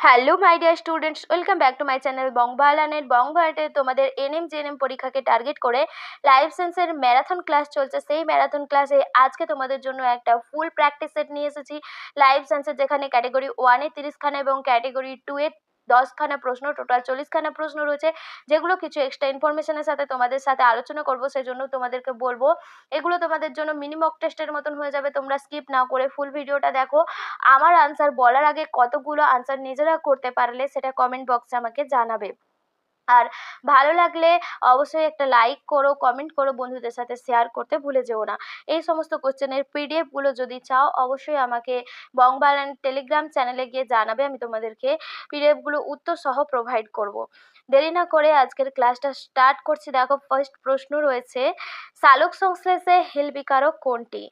Hello my dear students, welcome back to my channel বংবালানের বংবালাতে তোমাদের এনএম জেএনএম পরীক্ষাকে টার্গেট করে লাইফ সায়েন্সের ম্যারাথন ক্লাস চলছে। সেই ম্যারাথন ক্লাসে আজকে তোমাদের জন্য একটা ফুল প্র্যাকটিস সেট নিয়ে এসেছি লাইফ সায়েন্সের, যেখানে ক্যাটাগরি 1-এ 30খানা এবং ক্যাটাগরি 2-এ 10খানা প্রশ্ন, টোটাল 40খানা প্রশ্ন রয়েছে, যেগুলো কিছু এক্সট্রা ইনফরমেশনের সাথে তোমাদের সাথে আলোচনা করবো। সেজন্য তোমাদেরকে বলবো এগুলো তোমাদের জন্য মিনি মক টেস্টের মতন হয়ে যাবে। তোমরা স্কিপ না করে ফুল ভিডিওটা দেখো। আমার আনসার বলার আগে কতগুলো আনসার নিজেরা করতে পারলে সেটা কমেন্ট বক্সে আমাকে জানাবে। আর ভালো লাগলে অবশ্যই একটা লাইক করো, কমেন্ট করো, বন্ধুদের সাথে শেয়ার করতে ভুলে যেও না। এই সমস্ত কোশ্চেনের পিডিএফগুলো যদি চাও অবশ্যই আমাকে বংবালান টেলিগ্রাম চ্যানেলে গিয়ে জানাবে, আমি তোমাদেরকে পিডিএফগুলো উত্তর সহ প্রোভাইড করব। দেরি না করে আজকের ক্লাসটা স্টার্ট করছি। দেখো, ফার্স্ট প্রশ্ন রয়েছে, সালোক সংশ্লেষে হিল বিকারক কোনটি?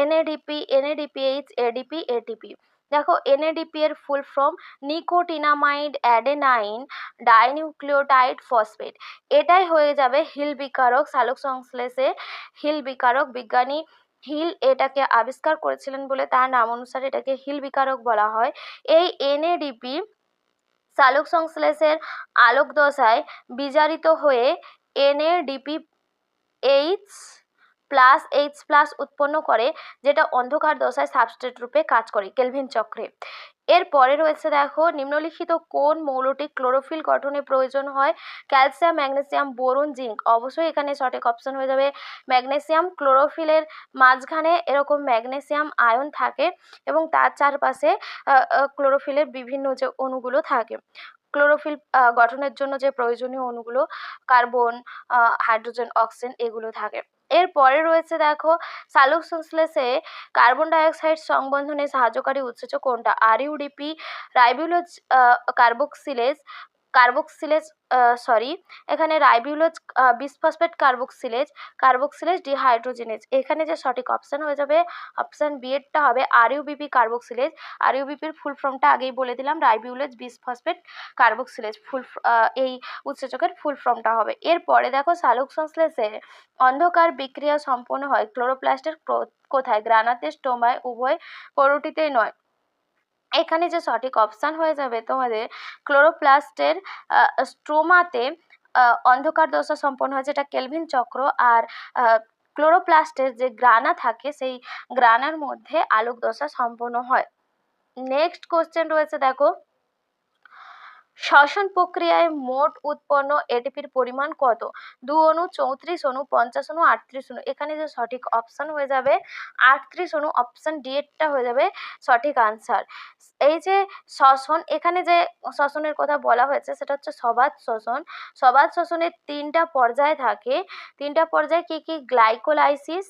NADP, NADPH, ADP, ATP. দেখো, এনএডিপি এর full form nicotinamide adenine dinucleotide phosphate. এটাই হয়ে যাবে হিল বিকারক। সালোক সংশ্লেষে হিল বিকারক, বিজ্ঞানী হিল এটাকে আবিষ্কার করেছিলেন বলে তার নাম অনুসারে এটাকে হিল বিকারক বলা হয়। এই এনএডিপি সালোক সংশ্লেষের আলোক দশায় বিজারিত হয়ে এনএডিপি H+H+ উৎপন্ন করে, যেটা অন্ধকার দশায় সাবস্ট্রেট রূপে কাজ করে কেলভিন চক্রে। এরপরে রয়েছে, দেখো, নিম্নলিখিত কোন মৌলটি ক্লোরোফিল গঠনে প্রয়োজন হয়? Calcium, magnesium, boron, zinc. অবশ্যই এখানে সঠিক অপশন হয়ে যাবে ম্যাগনেসিয়াম। ক্লোরোফিলের মাঝখানে এরকম ম্যাগনেসিয়াম আয়ন থাকে এবং তার চারপাশে ক্লোরোফিলের বিভিন্ন যে অণুগুলো থাকে, ক্লোরোফিল গঠনের জন্য যে প্রয়োজনীয় অণুগুলো, কার্বন, হাইড্রোজেন, অক্সিজেন, এগুলো থাকে। এরপরে রয়েছে, দেখো, সালোক সংশ্লেষে কার্বন ডাইঅক্সাইড সংবন্ধনে সাহায্যকারী উৎসেচক কোনটা? আরইউডিপি, রাইবোলোজ কার্বক্সিলেজ, এখানে রাইবোলোজ বিসফসফেট কার্বক্সিলেজ ডিহাইড্রোজেনেজ। এখানে যে সঠিক অপশন হয়ে যাবে অপশন বি এরটা হবে আরইউবিপি কার্বক্সিলেজ। আরইউবিপির ফুল ফর্মটা আগেই বলে দিলাম, রাইবোলোজ বিসফসফেট কার্বক্সিলেজ এই উৎসেচকের ফুল ফর্মটা হবে। এরপরে দেখো, সালোক সংশ্লেষে অন্ধকার বিক্রিয়া সম্পন্ন হয় ক্লোরোপ্লাস্টের কোথায়? গ্রানাতে, স্টোমায়, উভয় কোনোটিতেই নয়। এখানে যে সঠিক অপশান হয়ে যাবে তোমাদের ক্লোরোপ্লাস্টের স্ট্রোমাতে অন্ধকার দশা সম্পন্ন হয়, যেটা কেলভিন চক্র। আর ক্লোরোপ্লাস্টের যে গ্রানা থাকে সেই গ্রানার মধ্যে আলোক দশা সম্পন্ন হয়। নেক্সট কোশ্চেন রয়েছে, দেখো, শ্বসন প্রক্রিয়ায় মোট উৎপন্ন এটিপির পরিমাণ কত? 2 অণু, 34 অণু, 50 অণু, 38 অণু। এখানে যে সঠিক অপশন হয়ে যাবে 38 অণু, অপশন ডি এরটা হয়ে যাবে সঠিক আনসার। এই যে শ্বসন, এখানে যে শ্বসনের কথা বলা হয়েছে সেটা হচ্ছে সবাত শ্বসন। সবাত শ্বসনের 3টা পর্যায় থাকে। 3টা পর্যায় কি কি? গ্লাইকোলাইসিস,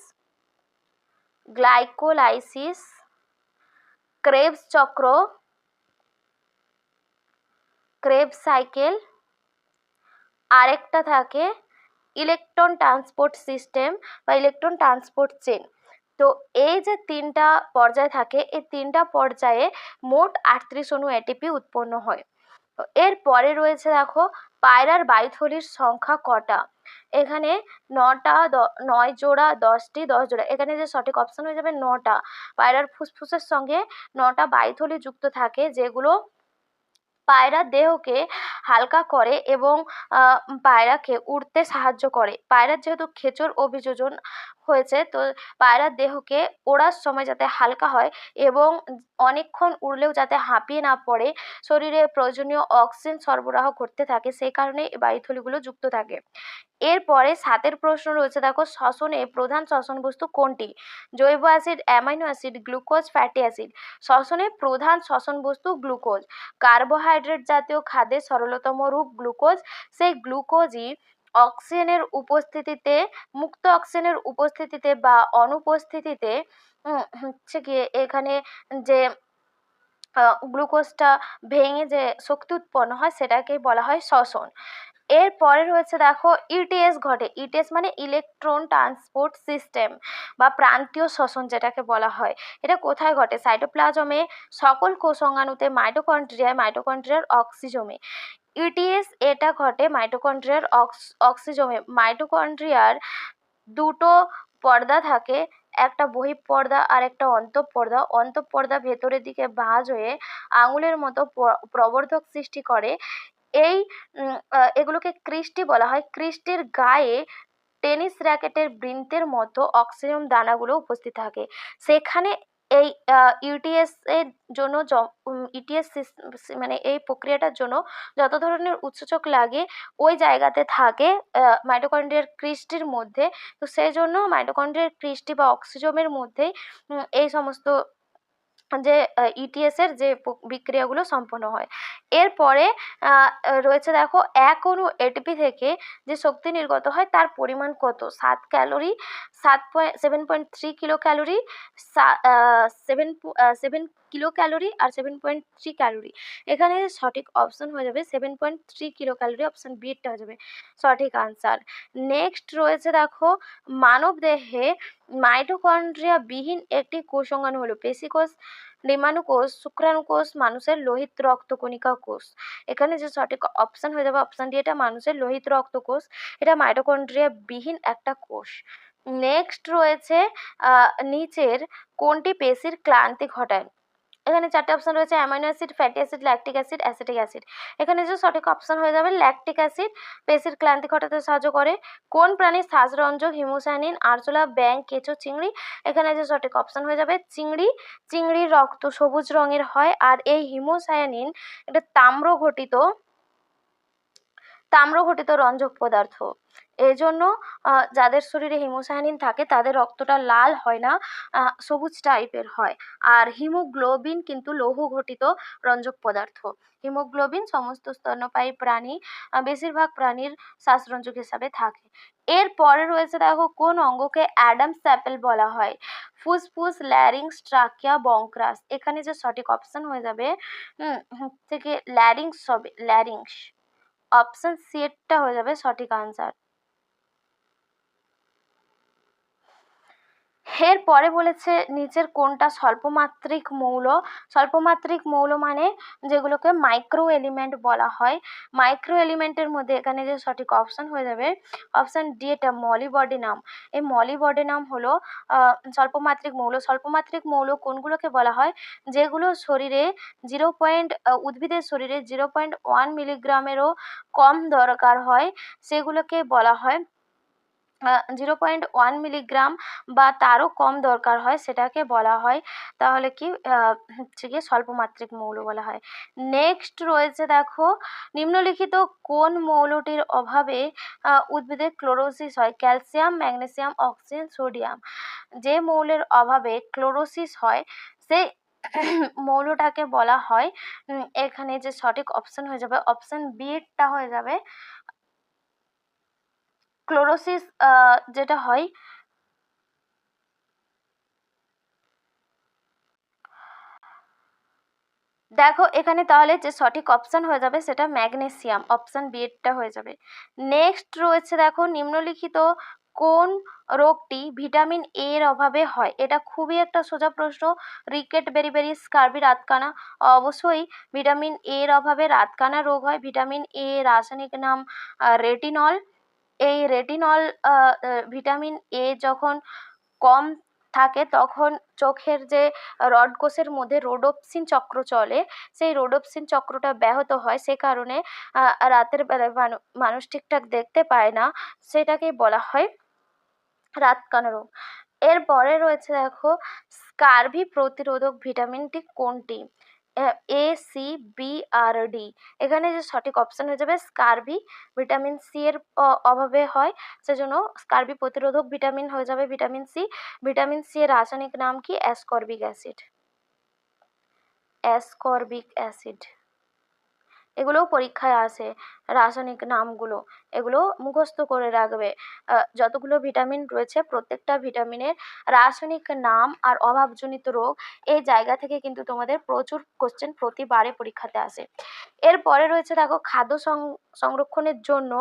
ক্রেবস চক্র, ক্রেবস সাইকেল, আরেকটা থাকে ইলেকট্রন ট্রান্সপোর্ট সিস্টেম বা ইলেকট্রন ট্রান্সপোর্ট চেন। তো এই যে 3টা পর্যায় থাকে, এই 3টা পর্যায়ে মোট 38 অণু এটিপি উৎপন্ন হয়। তো এরপরে রয়েছে, দেখো, পায়রার বায়ুথলির সংখ্যা কটা? এখানে 9টা, 9 জোড়া, 10টি, 10 জোড়া। এখানে যে সঠিক অপশন হয়ে যাবে 9টা। পায়রার ফুসফুসের সঙ্গে 9টা বায়ুথলি যুক্ত থাকে, যেগুলো পায়রার দেহকে হালকা করে এবং পায়রাকে উড়তে সাহায্য করে। পায়রার যেহেতু খেচর অভিযোজন হয়েছে, তো পায়রার দেহকে ওড়ার সময় যাতে হালকা হয় এবং অনেকক্ষণ উড়লেও যাতে হাঁপিয়ে না পড়ে, শরীরে প্রয়োজনীয় অক্সিজেন সরবরাহ করতে থাকে, সেই কারণে এই বায়ুথলিগুলো যুক্ত থাকে। এরপরে 7 প্রশ্ন রয়েছে, দেখো, শ্বসনে প্রধান শ্বসন বস্তু কোনটি? জৈব acid, amino acid, glucose, fatty acid. শ্বসনে প্রধান শ্বসন বস্তু গ্লুকোজ। কার্বোহাইড্রেট জাতীয় খাদ্যের সরলতম রূপ গ্লুকোজ। সেই গ্লুকোজই অক্সিজেনের উপস্থিতিতে, মুক্ত অক্সিজেনের উপস্থিতিতে বা অনুপস্থিতিতে হচ্ছে গিয়ে এখানে যে গ্লুকোজটা ভেঙে যে শক্তি উৎপন্ন হয় সেটাকেই বলা হয় শ্বসন। এরপরে রয়েছে, দেখো, ইটিএস ঘটে। ইটিএস মানে ইলেকট্রন ট্রান্সপোর্ট সিস্টেম বা প্রান্তীয় শ্বসন যেটাকে বলা হয়। এটা কোথায় ঘটে? সাইটোপ্লাজমে, সকল কোষাঙ্গাণুতে, মাইটোকন্ড্রিয়ার অক্সিজোমে। ইটিএস এটা ঘটে মাইটোকন্ড্রিয়ার অক্সিজোমে। মাইটোকন্ড্রিয়ার দুটো পর্দা থাকে, একটা বহিঃপর্দা আর একটা অন্তঃপর্দা। অন্তঃপর্দা ভেতরের দিকে ভাঁজ হয়ে আঙুলের মতো প্রবর্ধক সৃষ্টি করে। এই এগুলোকে ক্রিস্টি বলা হয়। ক্রিস্টির গায়ে টেনিস র্যাকেটের বৃন্তের মতো অক্সিজেন দানাগুলো উপস্থিত থাকে। সেখানে এই ইউটিএস এর জন্য ইটিএস মানে এই প্রক্রিয়াটার জন্য যত ধরনের উৎসেচক লাগে ওই জায়গাতে থাকে মাইটোকন্ড্রিয়ার ক্রিস্টির মধ্যে। তো সেই জন্য মাইটোকন্ড্রিয়ার ক্রিস্টি বা অক্সিজোমের মধ্যেই এই সমস্ত যে ইটিএস এর যে বিক্রিয়াগুলো সম্পন্ন হয়। এরপরে রয়েছে দেখো এক অণু এটিপি থেকে যে শক্তি নির্গত হয় তার পরিমাণ কত? 7 calorie, 7.3 kilo calorie, 7 kilo calorie আর 7.3 ক্যালোরি। এখানে সঠিক অপশন হয়ে যাবে 7.3 কিলো ক্যালোরি, অপশন বি টা হয়ে যাবে সঠিক আনসার। নেক্সট রয়েছে দেখো মানব দেহে মাইটোকন্ড্রিয়া বিহীন একটি কোষাঙ্গাণু হলো পেশিকোষ, ডিম্বাণু কোষ, শুক্রাণু কোষ, মানুষের লোহিত রক্তকণিকা কোষ। এখানে যে সঠিক অপশন হয়ে যাবে অপশন ডি, এটা মানুষের লোহিত রক্ত কোষ। এটা মাইটোকন্ড্রিয়া বিহীন একটা কোষ। নেক্সট রয়েছে নিচের কোনটি পেশির ক্লান্তি ঘটায়? এখানে 4টে অপশন রয়েছে amino acid, fatty acid, lactic acid, acetic acid. এখানে যে সঠিক অপশন হয়ে যাবে ল্যাকটিক অ্যাসিড পেশির ক্লান্তি ঘটাতে সাহায্য করে। কোন প্রাণীর শ্বাসরঞ্জক হিমোসায়ানিন, আরশোলা, ব্যাঙ, কেঁচো, চিংড়ি? এখানে যে সঠিক অপশন হয়ে যাবে চিংড়ি। চিংড়ির রক্ত সবুজ রঙের হয় আর এই হিমোসায়ানিন এটা তাম্রঘটিত রঞ্জক পদার্থ। এই জন্য যাদের শরীরে হিমোসায়ানিন থাকে তাদের রক্তটা লাল হয় না, সবুজ টাইপের হয়। আর হিমোগ্লোবিন কিন্তু লৌহ ঘটিত রঞ্জক পদার্থ। হিমোগ্লোবিন সমস্ত স্তন্যপায়ী প্রাণী বেশিরভাগ প্রাণীর শ্বাসরঞ্জক হিসাবে থাকে। এরপরে রয়েছে দেখো কোন অঙ্গকে অ্যাডামস অ্যাপেল বলা হয়? ফুসফুস, ল্যারিংস, ট্রাকিয়া, বংক্রাস। এখানে যে সঠিক অপশন হয়ে যাবে থেকে ল্যারিংস হবে, ল্যারিংস। অপশন সি এরটা হয়ে যাবে সঠিক আনসার। এরপরে বলেছে নিচের কোনটা স্বল্পমাত্রিক মৌল? স্বল্পমাত্রিক মৌল মানে যেগুলোকে মাইক্রো এলিমেন্ট বলা হয়। মাইক্রো এলিমেন্টের মধ্যে এখানে যে সঠিক অপশন হয়ে যাবে অপশন ডি, এটা মলিবডেনাম। এই মলিবডেনাম হলো স্বল্পমাত্রিক মৌল। স্বল্পমাত্রিক মৌল কোনগুলোকে বলা হয়? যেগুলো শরীরে উদ্ভিদের শরীরে 0.1 মিলিগ্রামেরও কম দরকার হয় সেগুলোকে বলা হয় 0.1 মিলিগ্রাম বা তারও কম দরকার হয় সেটাকে বলা হয় তাহলে কি হচ্ছে গিয়ে স্বল্পমাত্রিক মৌল বলা হয়। নেক্সট রয়েছে দেখো নিম্নলিখিত কোন মৌলটির অভাবে উদ্ভিদের ক্লোরোসিস হয়? Calcium, magnesium, oxygen, sodium. যে মৌলের অভাবে ক্লোরোসিস হয় সেই মৌলটাকে বলা হয় এখানে যে সঠিক অপশন হয়ে যাবে অপশন বি টা হয়ে যাবে ক্লোরোসিস। যেটা হয় দেখো এখানে তাহলে যে সঠিক অপশন হয়ে যাবে সেটা ম্যাগনেসিয়াম, অপশন বি এরটা হয়ে যাবে। নেক্সট রয়েছে দেখো নিম্নলিখিত কোন রোগটি ভিটামিন এ এর অভাবে হয়? এটা খুবই একটা সোজা প্রশ্ন। রিকেট বেরিবেরি, স্কারবি, রাতকানা। অবশ্যই ভিটামিন এ এর অভাবে রাতকানা রোগ হয়। ভিটামিন এ রাসায়নিক নাম রেটিনল। এই রেটিনল ভিটামিন এ যখন কম থাকে তখন চোখের যে রড কোষের মধ্যে রোডোপ্সিন চক্র চলে, সেই রোডোপ্সিন চক্রটা ব্যাহত হয়। সে কারণে রাতের বেলায় মানুষ ঠিকঠাক দেখতে পায় না, সেটাকেই বলা হয় রাতকানা রোগ। এরপরে রয়েছে দেখো স্কারভি প্রতিরোধক ভিটামিনটি কোনটি? এ, সি, বি আর ডি। এখানে যে সঠিক অপশন হয়ে যাবে স্কারভি ভিটামিন সি এর অভাবে হয়, সেজন্য স্কারভি প্রতিরোধক ভিটামিন হয়ে যাবে ভিটামিন সি। ভিটামিন সি এর রাসায়নিক নাম কি? Ascorbic acid. Ascorbic acid. এগুলোও পরীক্ষায় আসে রাসায়নিক নামগুলো, এগুলো মুখস্থ করে রাখবে। যতগুলো ভিটামিন রয়েছে প্রত্যেকটা ভিটামিনের রাসায়নিক নাম আর অভাবজনিত রোগ এই জায়গা থেকে কিন্তু তোমাদের প্রচুর কোশ্চেন প্রতিবারে পরীক্ষাতে আসে। এরপরে রয়েছে দেখো খাদ্য সংরক্ষণের জন্য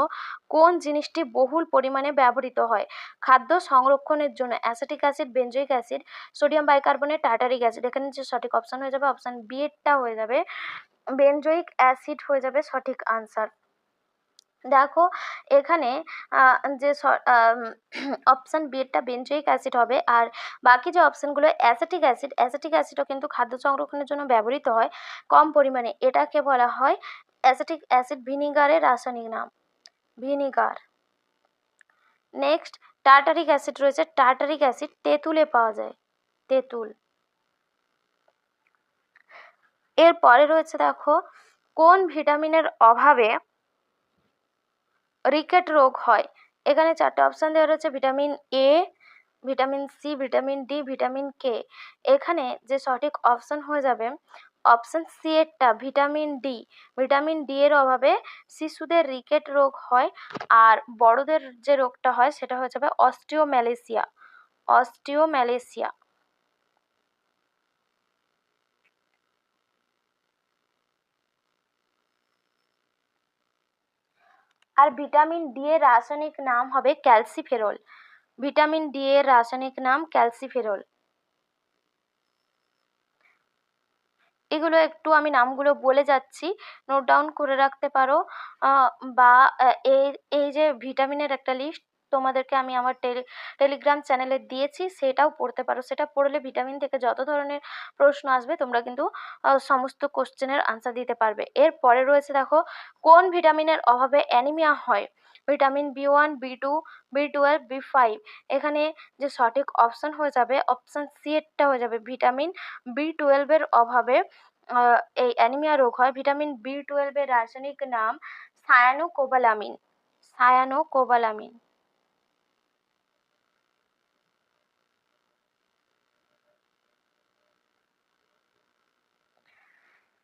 কোন জিনিসটি বহুল পরিমাণে ব্যবহৃত হয়? খাদ্য সংরক্ষণের জন্য acetic acid, benzoic acid, sodium bicarbonate, tartaric acid. এখানে যে সঠিক অপশন হয়ে যাবে অপশন বি এরটা হয়ে যাবে বেনজোইক অ্যাসিড হয়ে যাবে সঠিক আনসার। দেখো এখানে যে অপশান বি এরটা বেঞ্জয়িক অ্যাসিড হবে, আর বাকি যে অপশানগুলো অ্যাসিটিক অ্যাসিড, অ্যাসিটিক অ্যাসিডও কিন্তু খাদ্য সংরক্ষণের জন্য ব্যবহৃত হয় কম পরিমাণে, এটাকে বলা হয় অ্যাসিটিক অ্যাসিড। ভিনিগারের রাসায়নিক নাম ভিনিগার। নেক্সট টার্টারিক অ্যাসিড রয়েছে, টার্টারিক অ্যাসিড তেঁতুলে পাওয়া যায়, তেঁতুল। এরপরে রয়েছে দেখো কোন ভিটামিনের অভাবে রিকেট রোগ হয়। এখানে চারটে অপশান দেওয়া রয়েছে, vitamin A, vitamin C, vitamin D, vitamin K. এখানে যে সঠিক অপশান হয়ে যাবে অপশান সি এরটা, ভিটামিন ডি। ভিটামিন ডি এর অভাবে শিশুদের রিকেট রোগ হয়, আর বড়দের যে রোগটা হয় সেটা হয়ে যাবে অস্টিওম্যালেসিয়া, অস্টিওম্যালেসিয়া। আর ভিটামিন ডি এর রাসায়নিক নাম হবে ক্যালসিফেরল, ভিটামিন ডি এর রাসায়নিক নাম ক্যালসিফেরল। এগুলো একটু আমি নামগুলো বলে যাচ্ছি, নোট ডাউন করে রাখতে পারো। বা এই এই যে ভিটামিনের একটা লিস্ট তোমাদেরকে আমি আমার টেলিগ্রাম চ্যানেলে দিয়েছি, সেটাও পড়তে পারো। সেটা পড়লে ভিটামিন থেকে যত ধরনের প্রশ্ন আসবে তোমরা কিন্তু সমস্ত কোশ্চেনের আনসার দিতে পারবে। এরপরে রয়েছে দেখো কোন ভিটামিনের অভাবে অ্যানিমিয়া হয়। Vitamin B one, B2, বি12, বি5। এখানে যে সঠিক অপশন হয়ে যাবে অপশন সি এরটা হয়ে যাবে, ভিটামিন বি12 এর অভাবে এই অ্যানিমিয়া রোগ হয়। ভিটামিন বি12 এর রাসায়নিক নাম সায়ানোকোবালামিন, সায়ানোকোবালামিন।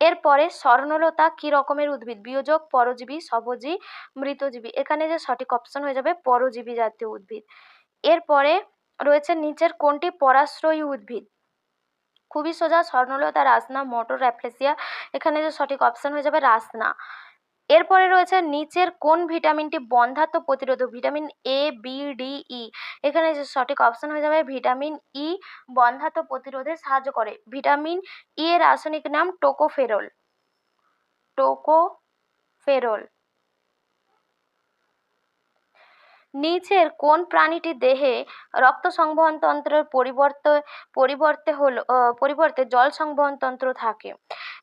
এরপরে স্বর্ণলতা কি রকমের উদ্ভিদ। বিয়োজক, পরজীবী, স্বভোজী, মৃতজীবী। এখানে যে সঠিক অপশন হয়ে যাবে পরজীবী জাতীয় উদ্ভিদ। এরপরে রয়েছে নিচের কোনটি পরাশ্রয়ী উদ্ভিদ। খুবই সোজা, স্বর্ণলতা, রাসনা, মটর, অ্যাপ্লেসিয়া। এখানে যে সঠিক অপশন হয়ে যাবে রাসনা। এরপরে রয়েছে নিচের কোন ভিটামিনটি বন্ধ্যাত্ব প্রতিরোধক। ভিটামিন এ, বি, ডি, ই। এখানে যে সঠিক অপশন হয়ে যাবে ভিটামিন ই, বন্ধ্যাত্ব প্রতিরোধে সাহায্য করে। ভিটামিন ই এর রাসায়নিক নাম টোকোফেরল, টোকোফেরল। নিচের কোন প্রাণীটি দেহে রক্ত সংবহন তন্ত্রের পরিবর্তে জল সংবহন তন্ত্র থাকে।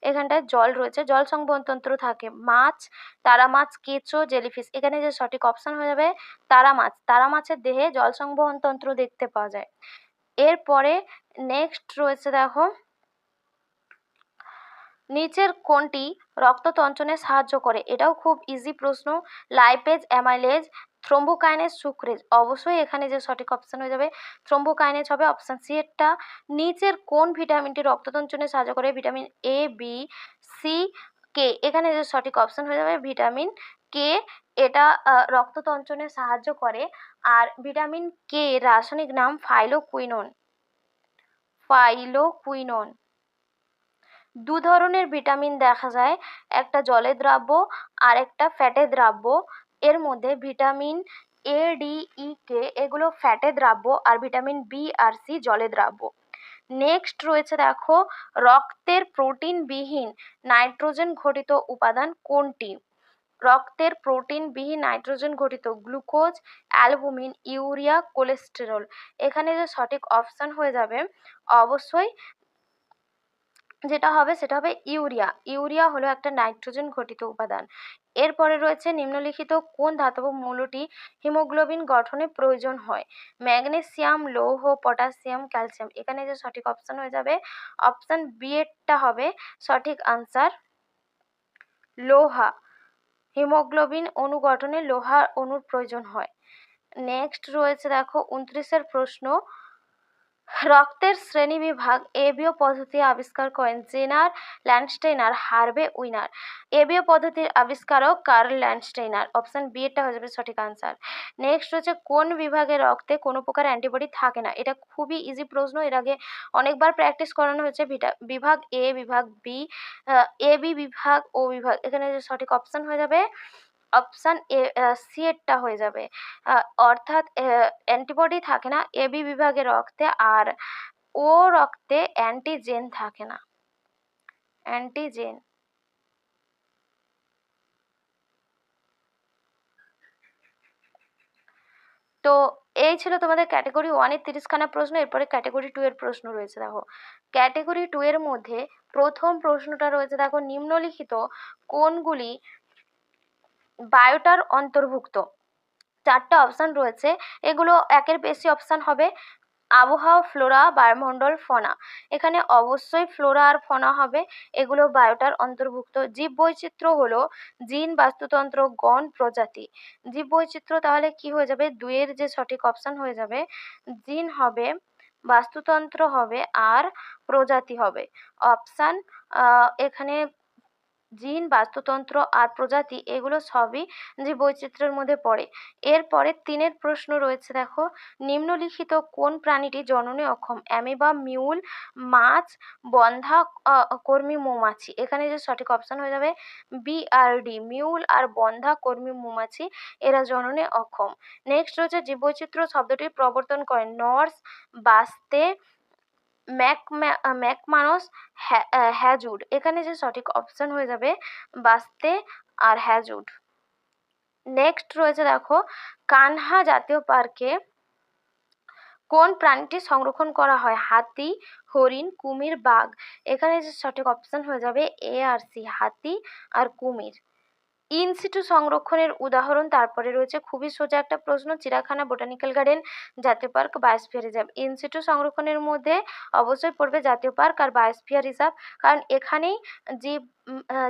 এখানটায় জল রয়েছে, জল সংবহন তন্ত্র থাকে। মাছ, তারা মাছ, কেঁচো, জেলিফিশ। এখানে যে সঠিক অপশন হয়ে যাবে তারা মাছ, তারা মাছের দেহে জল সংবহন তন্ত্র দেখতে পাওয়া যায়। এরপরে নেক্সট রয়েছে দেখো নিচের কোনটি রক্ত তঞ্চনে সাহায্য করে। এটাও খুব ইজি প্রশ্ন। Lipase, amylase, thrombokinase, sucrase. অবশ্যই এখানে যে সঠিক অপশন হয়ে যাবে থ্রোম্বোকাইনেজ হবে, অপশন সি এরটা। নিচের কোন ভিটামিনটি রক্ত তঞ্চনে সাহায্য করে। ভিটামিন এ, বি, সি, কে। এখানে যে সঠিক অপশন হয়ে যাবে ভিটামিন কে, এটা রক্ত তঞ্চনে সাহায্য করে। আর ভিটামিন কে রাসায়নিক নাম ফাইলোকুইনোন, ফাইলোকুইনোন। দু ধরনের ভিটামিন দেখা যায়, একটা জলে দ্রাব্য আর একটা ফ্যাটে দ্রাব্য। এর মধ্যে ভিটামিন এ, ডি, ই, কে এগুলো ফ্যাটে দ্রাব্য, আর ভিটামিন বি আর সি জলে দ্রাব্য। নেক্সট রয়েছে দেখো রক্তের প্রোটিনবিহীন নাইট্রোজেন ঘটিত উপাদান কোনটি। রক্তের প্রোটিনবিহীন নাইট্রোজেন ঘটিত গ্লুকোজ, অ্যালবুমিন, ইউরিয়া, কোলেস্টেরল। এখানে যে সঠিক অপশন হয়ে যাবে অবশ্যই যেটা হবে সেটা হবে ইউরিয়া। ইউরিয়া হলো একটা নাইট্রোজেন ঘটিত উপাদান। এরপরে রয়েছে নিম্নলিখিত কোন ধাতব মৌলটি হিমোগ্লোবিন গঠনে প্রয়োজন হয়। ম্যাগনেসিয়াম, লৌহ, পটাশিয়াম, ক্যালসিয়াম। এখানে যে সঠিক অপশন হয়ে যাবে অপশন বি এরটা হবে সঠিক আনসার, লোহা। হিমোগ্লোবিন অণু গঠনে লোহার অণুর প্রয়োজন হয়। নেক্সট রয়েছে দেখো 29-এর প্রশ্ন, রক্তের শ্রেণীবিভাগ এবীয় পদ্ধতি আবিষ্কার করেন জেনার ল্যান্ডস্টেইনার, হার্ভে উইনার। এবীয় পদ্ধতির আবিষ্কারক কার্ল ল্যান্ডস্টেইনার। অপশন বি এরটা হয়ে যাবে সঠিক আনসার। নেক্সট হচ্ছে কোন বিভাগের রক্তে কোনো প্রকার অ্যান্টিবডি থাকে না। এটা খুবই ইজি প্রশ্ন, এর আগে অনেকবার প্র্যাকটিস করানো হয়েছে। বিভাগ এ, বিভাগ বি, এ বি বিভাগ, ও বিভাগ। এখানে যে সঠিক অপশন হয়ে যাবে অপশন এ, সি এরটা হয়ে যাবে। অর্থাৎ অ্যান্টিবডি থাকে না এ বি বিভাগের রক্তে, আর ও রক্তে অ্যান্টিজেন থাকে না, অ্যান্টিজেন। তো এই ছিল তোমাদের ক্যাটেগরি 1-এর 30খানা প্রশ্ন। এরপরে ক্যাটেগরি 2 এর প্রশ্ন রয়েছে দেখো। ক্যাটেগরি 2 এর মধ্যে প্রথম প্রশ্নটা রয়েছে দেখো, নিম্নলিখিত কোনগুলি বায়োটার অন্তর্ভুক্ত? 4টা অপশন রয়েছে, এগুলো একের বেশি অপশন হবে। আবহাওয়া, ফ্লোরা, বায়ুমণ্ডল, ফনা। এখানে অবশ্যই ফ্লোরা আর ফনা হবে, এগুলো বায়োটার অন্তর্ভুক্ত। জীববৈচিত্র্য হলো জিন, বাস্তুতন্ত্র, গণ, প্রজাতি। জীববৈচিত্র্য তাহলে কি হয়ে যাবে, 2-এর যে সঠিক অপশন হয়ে যাবে, জিন হবে, বাস্তুতন্ত্র হবে আর প্রজাতি হবে। অপশান এখানে জিন, বাস্তুতন্ত্র আর প্রজাতি এগুলো সবই জীববৈচিত্র্যের মধ্যে পড়ে। এরপরে 3-এর প্রশ্ন রয়েছে দেখো, নিম্নলিখিত কোন প্রাণীটি জননে অক্ষম? অ্যামিবা, মিউল, মাছ, বন্ধ্যা, কর্মী মৌমাছি। এখানে যে সঠিক অপশন হয়ে যাবে বি আর ডি, মিউল আর বন্ধ্যা কর্মী মৌমাছি, এরা জননে অক্ষম। নেক্সট রয়েছে জীববৈচিত্র্য শব্দটির প্রবর্তন করেন নর্স, বাস্তে, ম্যাকমানস, হ্যাজুড। এখানে যে সঠিক অপশন হয়ে যাবে বাস্তে আর হ্যাজুড। নেক্সট রয়েছে দেখো, কানহা জাতীয় পার্কে কোন প্রাণীটি সংরক্ষণ করা হয়? হাতি, হরিণ, কুমির, বাঘ। এখানে যে সঠিক অপশন হয়ে যাবে এ আর সি, হাতি আর কুমির। ইনসিটু সংরক্ষণের উদাহরণ। তারপরে রয়েছে খুবই সোজা একটা প্রশ্ন, চিড়িয়াখানা, বোটানিক্যাল গার্ডেন, জাতীয় পার্ক, বায়োস্ফিয়ার রিজার্ভ। ইনসিটু সংরক্ষণের মধ্যে অবশ্যই পড়বে জাতীয় পার্ক আর বায়োস্ফিয়ার রিজার্ভ, কারণ এখানেই জীব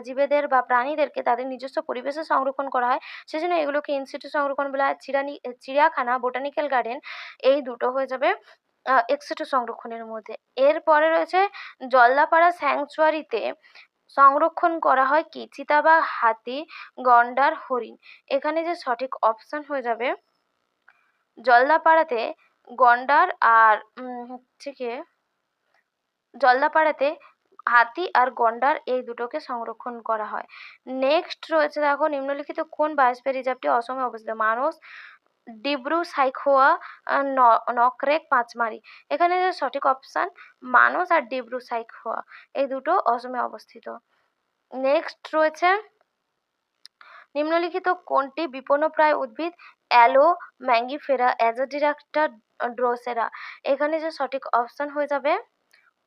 জীবেদের বা প্রাণীদেরকে তাদের নিজস্ব পরিবেশে সংরক্ষণ করা হয়, সেজন্য এগুলোকে ইনসিটু সংরক্ষণ বলা হয়। চিড়িয়াখানা, বোটানিক্যাল গার্ডেন এই দুটো হয়ে যাবে এক্সিটু সংরক্ষণের মধ্যে। এরপরে রয়েছে জলদাপাড়া স্যাংচুয়ারিতে সংরক্ষণ করা হয় কি? চিতাবাঘ, হাতি, গন্ডার, হরিণ। এখানে যে সঠিক অপশন হয়ে যাবে জলদাপাড়াতে গন্ডার আর হচ্ছে গিয়ে জলদাপাড়াতে হাতি আর গন্ডার এই দুটোকে সংরক্ষণ করা হয়। নেক্সট রয়েছে দেখো, নিম্নলিখিত কোন বায়োস্ফিয়ার রিজার্ভটি অসমে অবস্থিত? মানস, ডিব্রু সাইখোয়া, নকরেক, পাঁচমারি। এখানে যে সঠিক অপশন মানস আর ডিব্রু সাইখোয়া, এই দুটো অসমে অবস্থিত। নেক্সট রয়েছে, নিম্নলিখিত কোনটি বিপন্নপ্রায় উদ্ভিদ? Aloe, Mangifera, Azadirachta, Drosera. এখানে যে সঠিক অপশন হয়ে যাবে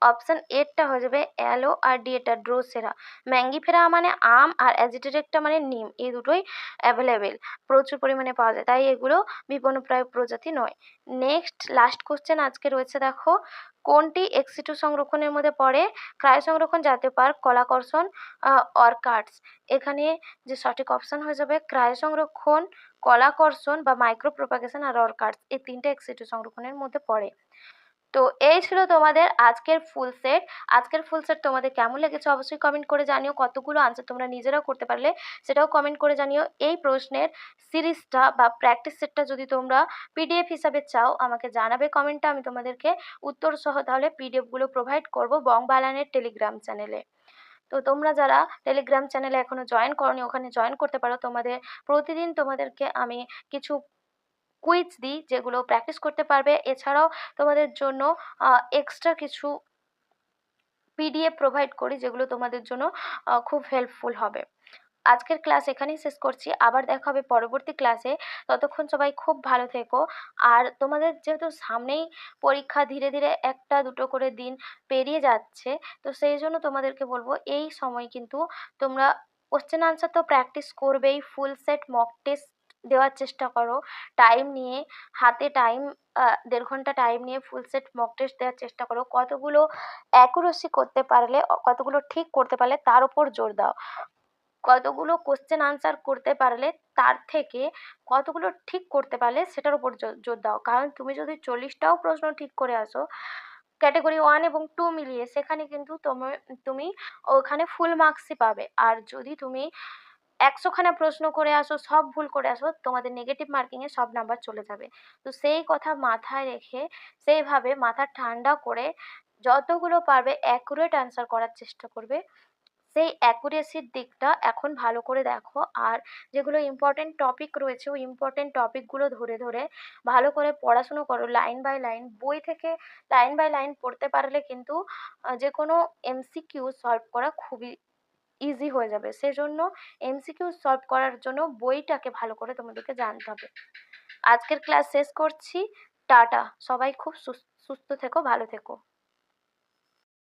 অপশন এরটা হয়ে যাবে অ্যালো আর ডি এটা ড্রোসেরা। ম্যাঙ্গিফেরা মানে আম আর অ্যাজিটেরেক্টা মানে নিম, এই দুটোই অ্যাভেলেবেল, প্রচুর পরিমাণে পাওয়া যায়, তাই এগুলো বিপন্নপ্রায় প্রজাতি নয়। নেক্সট লাস্ট কোশ্চেন আজকে রয়েছে দেখো, কোনটি এক্সিটু সংরক্ষণের মধ্যে পড়ে? ক্রায় সংরক্ষণ, জাতীয় পার্ক, কলাকর্ষণ, অর্কাডস। এখানে যে সঠিক অপশন হয়ে যাবে ক্রায় সংরক্ষণ, কলাকর্ষণ বা মাইক্রো প্রোপাগেশন আর অর্কাডস, এই 3টে এক্সিটু সংরক্ষণের মধ্যে পড়ে। তো এই ছিল তোমাদের আজকের ফুল সেট। আজকের ফুল সেট তোমাদের কেমন লেগেছে অবশ্যই কমেন্ট করে জানিও। কতগুলো আনসার তোমরা নিজেরাও করতে পারলে সেটাও কমেন্ট করে জানিও। এই প্রশ্নের সিরিজটা বা প্র্যাকটিস সেটটা যদি তোমরা পিডিএফ হিসাবে চাও আমাকে জানাবে কমেন্টে, আমি তোমাদেরকে উত্তর সহ তাহলে পিডিএফগুলো প্রোভাইড করব বংবালানের টেলিগ্রাম চ্যানেলে। তো তোমরা যারা টেলিগ্রাম চ্যানেলে এখনো জয়েন করোনি ওখানে জয়েন করতে পারো। তোমাদের প্রতিদিন তোমাদেরকে আমি কিছু কুইজ দিই যেগুলো প্র্যাকটিস করতে পারবে। এছাড়াও তোমাদের জন্য এক্সট্রা কিছু পিডিএফ প্রোভাইড করি যেগুলো তোমাদের জন্য খুব হেল্পফুল হবে। আজকের ক্লাস এখানেই শেষ করছি, আবার দেখা হবে পরবর্তী ক্লাসে। ততক্ষণ সবাই খুব ভালো থেকো। আর তোমাদের যেহেতু সামনেই পরীক্ষা, ধীরে ধীরে একটা দুটো করে দিন পেরিয়ে যাচ্ছে, তো সেই জন্য তোমাদেরকে বলবো এই সময় কিন্তু তোমরা কোশ্চেন আনসার তো প্র্যাকটিস করবেই, ফুল সেট মক টেস্ট দেওয়ার চেষ্টা করো। টাইম নিয়ে, হাতে টাইম 1.5 ঘন্টা টাইম নিয়ে ফুল সেট মক টেস্ট দেওয়ার চেষ্টা করো। কতগুলো অ্যাকুরেসি করতে পারলে, কতগুলো ঠিক করতে পারলে তার উপর জোর দাও। কতগুলো কোশ্চেন আনসার করতে পারলে তার থেকে কতগুলো ঠিক করতে পারলে সেটার উপর জোর দাও। কারণ তুমি যদি 40টাও প্রশ্ন ঠিক করে আসো ক্যাটাগরি 1 এবং 2 মিলিয়ে, সেখানে কিন্তু তুমি ওখানে ফুল মার্কসই পাবে। আর যদি তুমি 100খানা প্রশ্ন করে আসো, সব ভুল করে আসো, তোমাদের নেগেটিভ মার্কিংয়ে সব নাম্বার চলে যাবে। তো সেই কথা মাথায় রেখে, সেইভাবে মাথা ঠান্ডা করে যতগুলো পারবে অ্যাকুরেট আনসার করার চেষ্টা করবে। সেই অ্যাকুরেসির দিকটা এখন ভালো করে দেখো। আর যেগুলো ইম্পর্টেন্ট টপিক রয়েছে ওই ইম্পর্টেন্ট টপিকগুলো ধরে ধরে ভালো করে পড়াশুনো করো, লাইন বাই লাইন। বই থেকে লাইন বাই লাইন পড়তে পারলে কিন্তু যে কোনো এমসিকিউ সলভ করা খুবই ইজি হয়ে যাবে। সেজন্য এমসিকিউ সলভ করার জন্য বইটাকে ভালো করে তোমাদেরকে জানতে হবে। আজকের ক্লাস শেষ করছি। টাটা, সবাই খুব সুস্থ থেকো, ভালো থেকো।